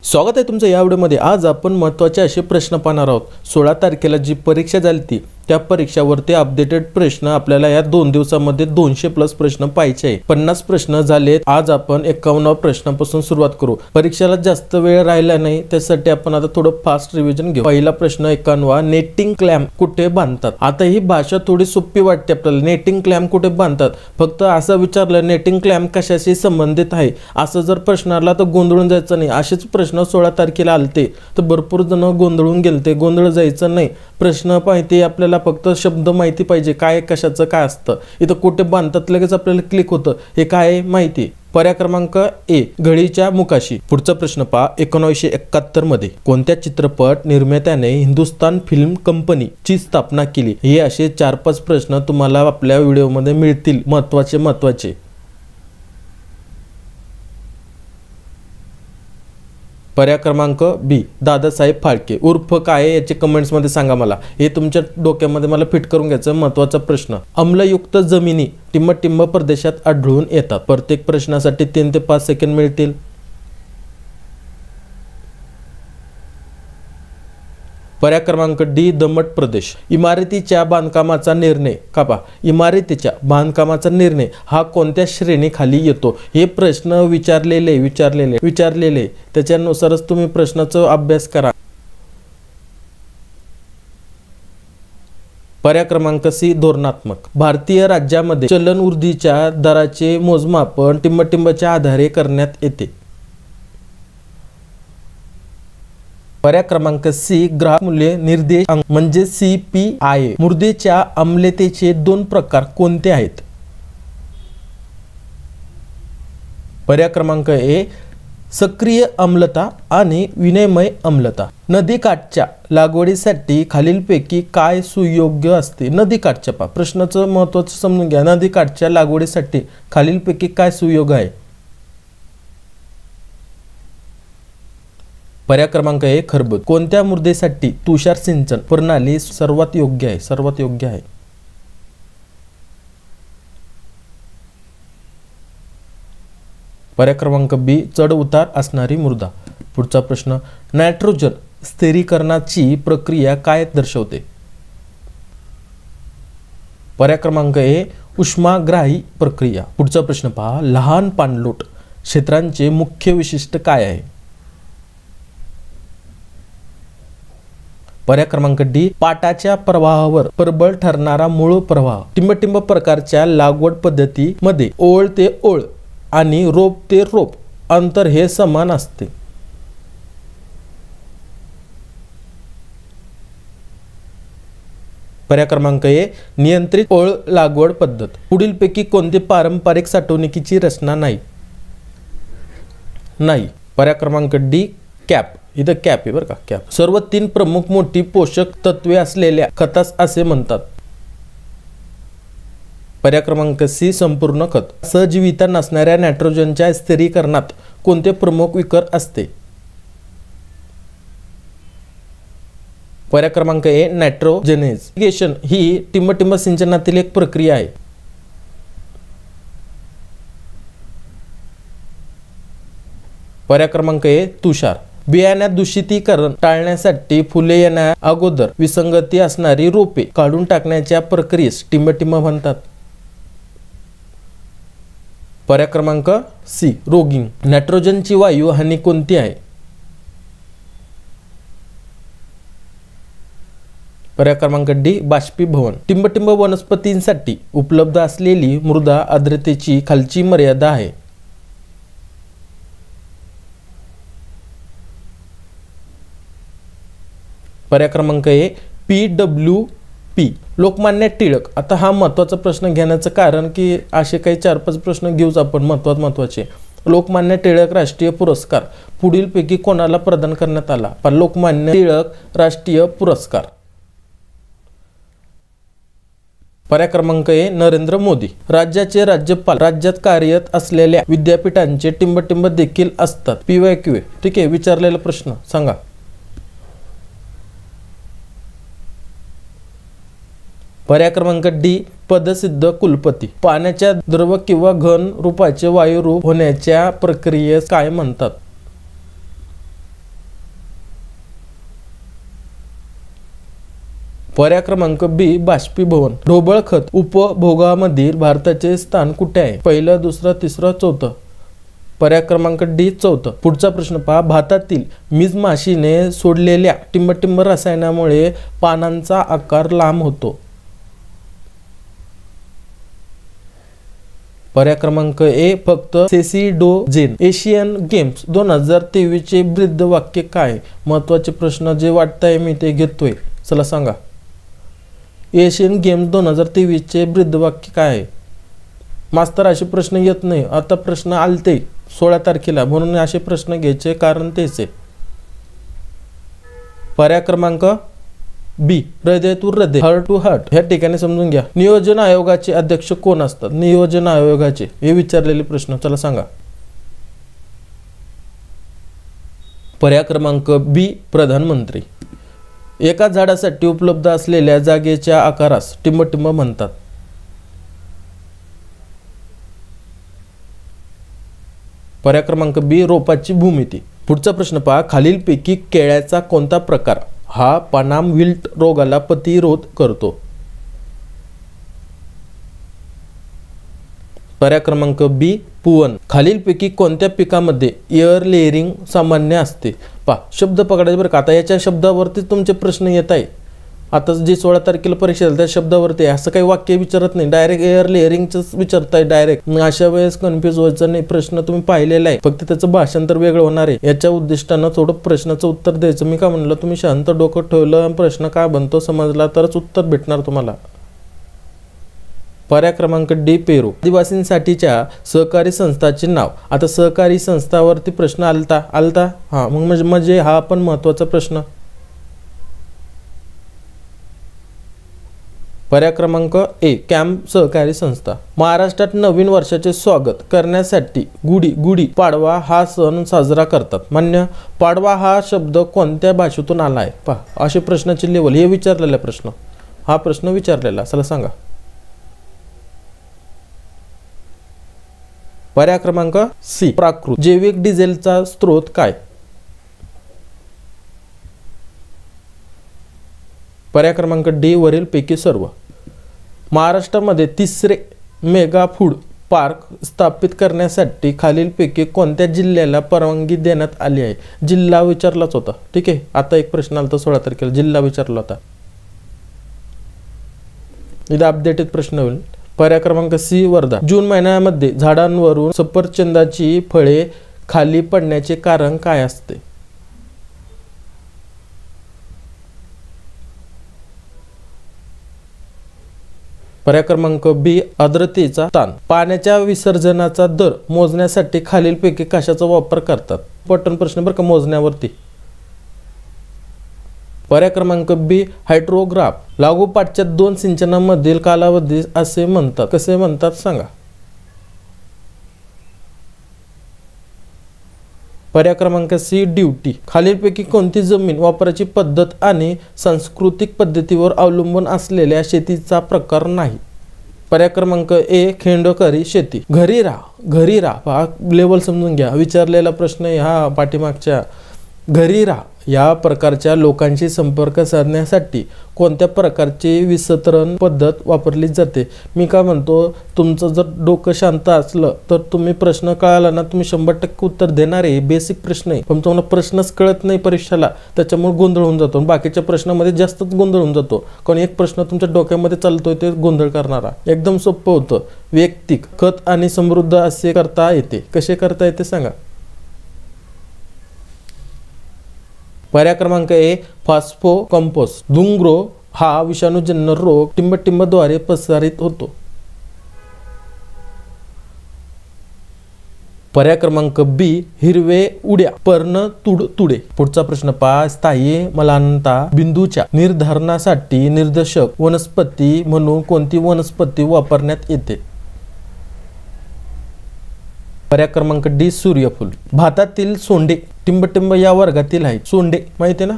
स्वागत आहे तुमचं या व्हिडिओमध्ये। आज आपण महत्त्वाचे असे प्रश्न पाहणार आहोत। 16 तारखेला जी परीक्षा झाली ती त्या परीक्षावरती अपडेटेड प्रश्न आपल्याला या 2 दिवसांमध्ये 200 प्लस प्रश्न पाहायचे आहे। 50 प्रश्न झालेत। आज आपण 51 प्रश्नापासून सुरुवात करू। परीक्षेला जास्त वेळ राहिला नाही त्यासाठी आपण आता थोडं फास्ट रिव्हिजन घेऊ। पहिला प्रश्न 51, नेटिंग क्लॅम्प कुठे बांधतात? आता ही भाषा थोडी सोपी वाटते आपल्याला। नेटिंग क्लॅम्प कुठे बांधतात? फक्त असं विचारलं नेटिंग क्लॅम्प कशाशी संबंधित आहे असं जर प्रश्न आला तर गोंधळून जायचं नाही। असेच प्रश्न 16 तारखेला आलते तर भरपूर जण गोंधळून गेलते। गोंधळ जायचं नाही। प्रश्न पाहिजे आपल्याला फक्त शब्द माहिती पाहिजे काय कशाचं काय असतं। इथं कुठे बांधतात लगेच आपल्याला क्लिक होतं। हे काय माहिती। पर्याय क्रमांक ए, घडीच्या मुखाशी। पुढचा प्रश्न पहा। 1971 मध्ये कोणत्या चित्रपट निर्मात्याने हिंदुस्तान फिल्म कंपनी ची स्थापना केली? हे असे 4-5 प्रश्न तुम्हाला आपल्या व्हिडिओमध्ये मिळतील महत्त्वाचे। पर्याय क्रमांक बी, दादासाहेब फाळके। उर्फ काय याचे कमेंट्स मध्ये सांगा मला। हे तुमच्या डोक्यामध्ये मला फिट करून घ्यायचं महत्त्वाचा प्रश्न। अम्लयुक्त जमिनी टिंब प्रदेशात आढळून येतात। प्रत्येक प्रश्नासाठी 3 ते 5 सेकंद मिळतील। पर्याय क्रमांक डी, दमट प्रदेश। इमारतीच्या बांधकामाचा निर्णय इमारतीच्या बांधकामाचा निर्णय हा कोणत्या श्रेणीखाली येतो? हे प्रश्न विचारलेले त्याच्यानुसारच तुम्ही प्रश्नाचा अभ्यास करा। पर्याय क्रमांक सी, धोरणात्मक। भारतीय राज्यामध्ये चलनवृद्धीच्या दराचे मोजमापन टिंबच्या आधारे करण्यात येते। पर्याय क्रमांक सी, ग्राहक मूल्य निर्देशांक म्हणजे CPI। मृदेच्या आम्लतेचे 2 प्रकार कोणते आहेत? पर्याय क्रमांक ए, सक्रिय आम्लता आणि विनिमय आम्लता। नदीकाठच्या लागवडीसाठी खालीलपैकी काय सुयोग्य असते? नदीकाठच्या प्रश्नाचं महत्त्वाचं समजून घ्या। नदीकाठच्या लागवडीसाठी खालीलपैकी काय सुयोग्य आहे? पर्याय क्रमांक ए, खरबूज। कोणत्या मृदेसाठी तुषार सिंचन प्रणाली सर्वात योग्य आहे? पर्याय क्रमांक बी, चढ उतार असणारी मृदा। पुढचा प्रश्न, नायट्रोजन स्थिरीकरणाची प्रक्रिया काय दर्शवते? पर्याय क्रमांक ए, उष्माग्राही प्रक्रिया। पुढचा प्रश्न पहा। लहान पाणलोट क्षेत्रांचे मुख्य वैशिष्ट्य काय आहे? पर्याय क्रमांक डी, पाटाच्या प्रवाहावर प्रबळ ठरणारा मूळ प्रवाह। टिंब प्रकारच्या लागवड पद्धतीमध्ये ओळ ते ओळ आणि रोप ते रोप अंतर हे समान असते। पर्याय क्रमांक ए, नियंत्रित ओळ लागवड पद्धत। पुढीलपैकी कोणती पारंपरिक साठवणुकीची रचना नाही? पर्याय क्रमांक डी, कॅप। इथं कॅप आहे बरं का, कॅप। सर्व 3 प्रमुख मोठी पोषक तत्वे असलेल्या खतास असे म्हणतात। पर्याय क्रमांक सी, संपूर्ण खत। सजीविता नसणाऱ्या नायट्रोजनच्या स्थिरीकरणात कोणते प्रमुख विकर असते? पर्याय क्रमांक ए, नायट्रोजनेशन ही टिंब सिंचनातील एक प्रक्रिया आहे। पर्याय क्रमांक ए, तुषार। बियाण्यात दूषितीकरण टाळण्यासाठी फुले येण्या अगोदर विसंगती असणारी रोपे काढून टाकण्याच्या प्रक्रियेस टिंब म्हणतात। पर्याय क्रमांक सी, रोगिंग। नायट्रोजनची वायू हानी कोणती आहे? पर्याय क्रमांक डी, बाष्पीभवन। टिंब वनस्पतींसाठी उपलब्ध असलेली मृदा आर्द्रतेची खालची मर्यादा आहे। पर्याय क्रमांक ए, PWP। लोकमान्य टिळक। आता हा महत्त्वाचा प्रश्न घेण्याचं कारण की असे काही 4-5 प्रश्न घेऊच आपण महत्त्वाचे। लोकमान्य टिळक राष्ट्रीय पुरस्कार पुढीलपैकी कोणाला प्रदान करण्यात आला? लोकमान्य टिळक राष्ट्रीय पुरस्कार। पर्याय क्रमांक ए, नरेंद्र मोदी। राज्याचे राज्यपाल राज्यात कार्यरत असलेल्या विद्यापीठांचे टिंब देखील असतात। PYQ। ठीक आहे, विचारलेला प्रश्न सांगा। पर्याय क्रमांक डी, पदसिद्ध कुलपती। पाण्याच्या द्रव किंवा घन रूपाचे वायू रूप होण्याच्या प्रक्रियेस काय म्हणतात? पर्याय क्रमांक बी बाष्पीभवन. ढोबळ खत उपभोगामधील भारताचे स्थान कुठे आहे? पहिलं, दुसरं, तिसरं, चौथं. पर्याय क्रमांक डी चौथं. पुढचा प्रश्न पहा. भातातील मीज माशीने सोडलेल्या टिंबटिंब रसायनामुळे पानांचा आकार लांब होतो. पर्याय क्रमांक ए फक्त सेसिडोजेन. एशियन गेम्स 2023 चे ब्रीद वाक्य काय? महत्वाचे प्रश्न जे वाटतंय मी ते घेतोय. चला सांगा. एशियन गेम्स 2023 चे ब्रीद वाक्य काय आहे? मास्तर असे प्रश्न येत नाही. आता प्रश्न आलते 16 तारखेला म्हणून असे प्रश्न घ्यायचे कारण तेच आहे. पर्याय क्रमांक बी हृदय टू हृदय, हार्ट टू हार्ट. ह्या ठिकाणी समजून घ्या. नियोजन आयोगाचे अध्यक्ष कोण असतात? नियोजन आयोगाचे हे विचारलेले प्रश्न. चला सांगा. पर्याय क्रमांक बी प्रधानमंत्री. एका झाडासाठी उपलब्ध असलेल्या जागेच्या आकारास टिंबटिंब म्हणतात. पर्याय क्रमांक बी रोपाची भूमिती. पुढचा प्रश्न पहा. खालीलपैकी केळ्याचा कोणता प्रकार हा पानाम विल्ट रोगाला प्रतिरोध करतो? पर्याय क्रमांक बी पुवन. खालीलपैकी कोणत्या पिकामध्ये एअर लेअरिंग सामान्य असते? पहा शब्द पकडायचे बरं का. आता याच्या शब्दावरती तुमचे प्रश्न येत आहे. आता जी 16 तारखेला परीक्षा झाली त्या शब्दावरती असं काही वाक्य विचारत नाही, डायरेक्ट एअर लेअरिंगच विचारताय डायरेक्ट. अशा वेळेस कन्फ्यूज व्हायचं नाही. प्रश्न तुम्ही पाहिलेला आहे, फक्त त्याचं भाषांतर वेगळं होणार आहे. याच्या उद्दिष्टानं थोडं प्रश्नाचं उत्तर द्यायचं. मी काय म्हणलं, तुम्ही शांत डोकं ठेवलं, प्रश्न काय बनतो समजला तरच उत्तर भेटणार तुम्हाला. पर्याय क्रमांक डी पेरू. आदिवासींसाठीच्या सहकारी संस्थाचे नाव. आता सहकारी संस्थावरती प्रश्न आलता हा मग म्हणजे हा पण महत्वाचा प्रश्न. पर्याय क्रमांक ए कॅम्प सहकारी संस्था. महाराष्ट्रात नवीन वर्षाचे स्वागत करण्यासाठी गुढी पाडवा हा सण साजरा करतात. मान्य. पाडवा हा शब्द कोणत्या भाषेतून आला आहे? पहा असे प्रश्नाची लेवल. हे विचारलेला प्रश्न, हा प्रश्न विचारलेला. चला सांगा. पर्याय क्रमांक सी प्राकृत. जैविक डिझेलचा स्रोत काय? पर्याय क्रमांक डी वरील पैकी सर्व. महाराष्ट्रामध्ये तिसरे मेगा फूड पार्क स्थापित करण्यासाठी खालीलपैकी कोणत्या जिल्ह्याला परवानगी देण्यात आली आहे? जिल्हा विचारलाच होता. ठीक आहे. आता एक प्रश्न आला 16 तारखेला जिल्हा विचारला होता. इथं अपडेटेड प्रश्न होईल. पर्याय क्रमांक सी वर्धा. जून महिन्यामध्ये झाडांवरून सफरचंदाची फळे खाली पडण्याचे कारण काय असते? पर्याय क्रमांक बी आर्द्रतेचा ताण. पाण्याच्या विसर्जनाचा दर मोजण्यासाठी खालीलपैकी कशाचा वापर करतात? पटन प्रश्न बरं का मोजण्यावरती. पर्याय क्रमांक बी हायड्रोग्राफ. लागोपाठच्या 2 सिंचनामधील कालावधी असे म्हणतात. कसे म्हणतात सांगा. पर्याय क्रमांक सी ड्युटी. खालीलपैकी कोणती जमीन वापराची पद्धत आणि सांस्कृतिक पद्धतीवर अवलंबून असलेल्या शेतीचा प्रकार नाही? पर्याय क्रमांक ए खेंडकरी शेती. घरी राहा हा लेवल समजून घ्या. विचारलेला प्रश्न ह्या पाठीमागच्या. घरी राहा या प्रकारच्या लोकांशी संपर्क साधण्यासाठी कोणत्या प्रकारची विस्तरण पद्धत वापरली जाते? मी काय म्हणतो, तुमचं जर डोकं शांत असलं तर तुम्ही प्रश्न कळाला ना, तुम्ही 100% उत्तर देणार आहे. बेसिक प्रश्न आहे, पण तुम्हाला प्रश्नच कळत नाही परीक्षेला, त्याच्यामुळे गोंधळ होऊन जातो. बाकीच्या प्रश्नामध्ये जास्तच गोंधळ होऊन जातो, कारण एक प्रश्न तुमच्या डोक्यामध्ये चालतोय ते गोंधळ करणारा. एकदम सोपं होतं. वैयक्तिक खत आणि समृद्ध असे करता येते. कसे करता येते सांगा. पर्याय क्रमांक ए फॉस्फो कंपोस्ट. धुंग्रो हा विषाणूजन्य रोग टिंबटिंबद्वारे प्रसारित होतो. पर्याय क्रमांक बी हिरवे उड्या पर्ण तुडे. पुढचा प्रश्न पहा. स्थायी मलांता बिंदूच्या निर्धारणासाठी निर्देशक वनस्पती म्हणून कोणती वनस्पती वापरण्यात येते? पर्याय क्रमांक डी सूर्यफूल. भातातील सोंडे टिंबटिंब या वर्गातील आहे. सोंडे माहिती आहे ना.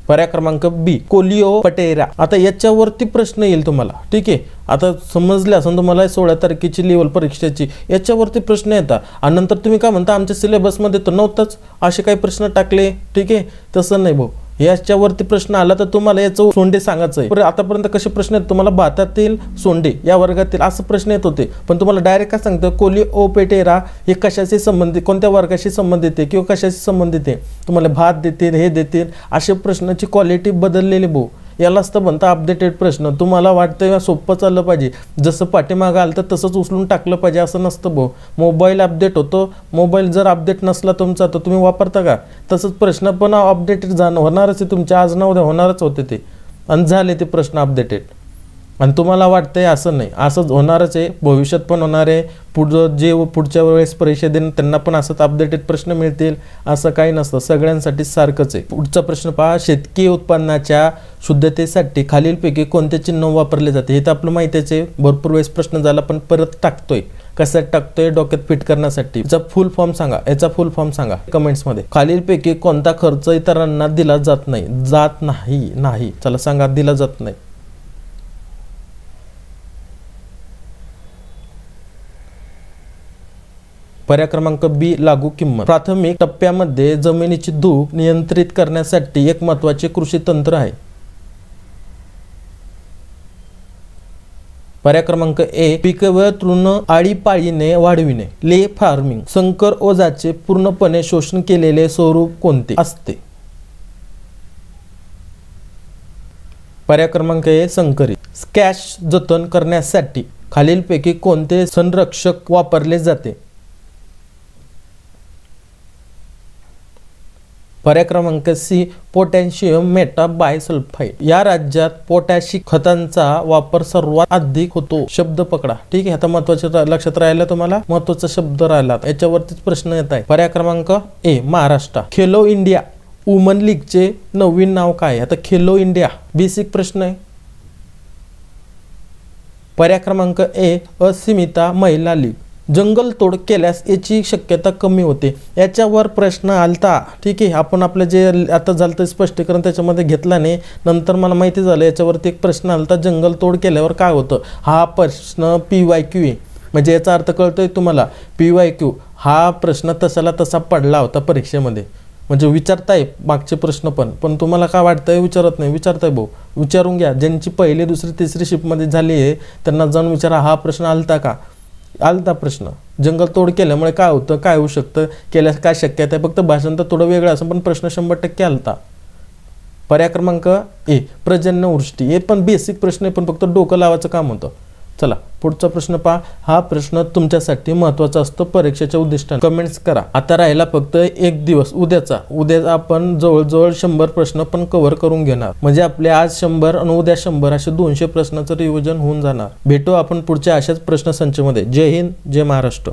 पर्याय क्रमांक बी कोलिओपटेरा। आता याच्यावरती प्रश्न येईल तुम्हाला, ठीक आहे। आता समजले असं तुम्हाला 16 तारखेची लेवल परीक्षेची याच्यावरती प्रश्न येतात आणि नंतर तुम्ही काय म्हणता आमच्या सिलेबसमध्ये तर नव्हतंच असे काही प्रश्न टाकले, ठीक आहे। तसं नाही भाऊ, याच्यावरती प्रश्न आला तर तुम्हाला याचं सोंडे सांगायचं आहे। आतापर्यंत कसे प्रश्न आहेत तुम्हाला भातातील सोंडे या वर्गातील असं प्रश्न येत होते, पण तुम्हाला डायरेक्ट काय सांगतं कोलिओपेटेरा हे कशाशी संबंधित, कोणत्या वर्गाशी संबंधित आहे किंवा कशाशी संबंधित आहे, तुम्हाला भात देतील हे देतील असे प्रश्नाची क्वालिटी बदललेली भाऊ, यालाच तर म्हणता अपडेटेड प्रश्न। तुम्हाला वाटतं सोपं चाललं पाहिजे, जसं पाठीमागं आलं तर तसंच उचलून टाकलं पाहिजे असं नसतं भाऊ। मोबाईल अपडेट होतो, मोबाईल जर अपडेट नसला तुमचा तर तुम्ही वापरता का? तसंच प्रश्न पण अपडेटेड होणारच आहे तुमच्या, आज ना उद्या होणारच होते ते, आणि झाले ते प्रश्न अपडेटेड। आणि तुम्हाला वाटतंय असं नाही, असंच होणारच आहे, भविष्यात पण होणार आहे। पुढच्या वेळेस परीक्षा देणं त्यांना पण असंच अपडेटेड प्रश्न मिळतील असं काही नसतं, सगळ्यांसाठी सारखंच आहे। पुढचा प्रश्न पहा, शेतकी उत्पन्नाच्या शुद्धतेसाठी खालीलपैकी कोणते चिन्ह वापरले जाते? हे तर आपलं माहितीच आहे, भरपूर वेळेस प्रश्न झाला पण परत टाकतोय। कशात टाकतोय? डोक्यात फिट करण्यासाठी। याचा फुल फॉर्म सांगा, याचा फुल फॉर्म सांगा कमेंट्स मध्ये। खालीलपैकी कोणता खर्च इतरांना दिला जात नाही? जात नाही, चला सांगा, दिला जात नाही। पर्याय क्रमांक बी लागू किंमत। प्राथमिक टप्प्यामध्ये जमिनीची धूप नियंत्रित करण्यासाठी एक महत्त्वाचे कृषी तंत्र आहे। पर्याय क्रमांक ए पिकवळ तृण आळीपाळीने वाढविणे, ले फार्मिंग। संकर ओझाचे पूर्णपणे शोषण केलेले स्वरूप कोणते असते? पर्याय क्रमांक ए संकरित। स्कॅश जतन करण्यासाठी खालीलपैकी कोणते संरक्षक वापरले जाते? पर्याय क्रमांक सी पोटॅशियम मेटाबायसल्फाइड। या राज्यात पोटॅशिक खतांचा वापर सर्वात अधिक होतो, शब्द पकडा, ठीक आहे। आता महत्त्वाचं लक्षात राहिलं तुम्हाला, महत्त्वाचा शब्द राहिला, याच्यावरतीच प्रश्न येत आहे। पर्याय क्रमांक ए महाराष्ट्र। खेलो इंडिया वुमन लीगचे नवीन नाव काय? आता खेलो इंडिया बेसिक प्रश्न आहे। पर्याय क्रमांक ए अस्मिता महिला लीग। जंगल तोड केल्यास याची शक्यता कमी होते, याच्यावर प्रश्न आलता, ठीक आहे। आपण आपलं जे आता झालं ते स्पष्टीकरण त्याच्यामध्ये घेतला नाही, नंतर मला माहिती झालं याच्यावरती एक प्रश्न आलता, जंगल तोड केल्यावर काय होतं। हा प्रश्न PYQ आहे, म्हणजे याचा अर्थ कळतोय तुम्हाला, PYQ हा प्रश्न तसाला तसा पडला होता परीक्षेमध्ये, म्हणजे विचारताय मागचे प्रश्न पण तुम्हाला काय वाटतंय विचारत नाही, विचारताय भाऊ, विचारून घ्या। ज्यांची पहिली दुसरी तिसरी शिफ्टमध्ये झाली आहे त्यांना जाऊन विचारा, हा प्रश्न आलता का? आलता प्रश्न। जंगल तोड केल्यामुळे काय होतं, काय होऊ शकतं, केल्यास काय शक्यता आहे, फक्त भाषांतर थोडं वेगळं असं पण प्रश्न 100% आलता। पर्याय क्रमांक ए पर्जन्य वृष्टी, हे पण बेसिक प्रश्न आहे, पण फक्त डोकं लावायचं काम होतं। चला पुढचा प्रश्न पहा, हा प्रश्न तुमच्यासाठी महत्त्वाचा असतो परीक्षेच्या उद्दिष्टाने, कमेंट्स करा। आता राहिला फक्त एक दिवस, उद्या आपण जवळजवळ 100 प्रश्न पण कव्हर करून घेणार, म्हणजे आपले आज 100 आणि उद्या 100 असे 200 प्रश्नाचं रिव्हिजन होऊन जाणार। भेटू आपण पुढच्या अशाच प्रश्न संचमध्ये। जय हिंद, जय महाराष्ट्र।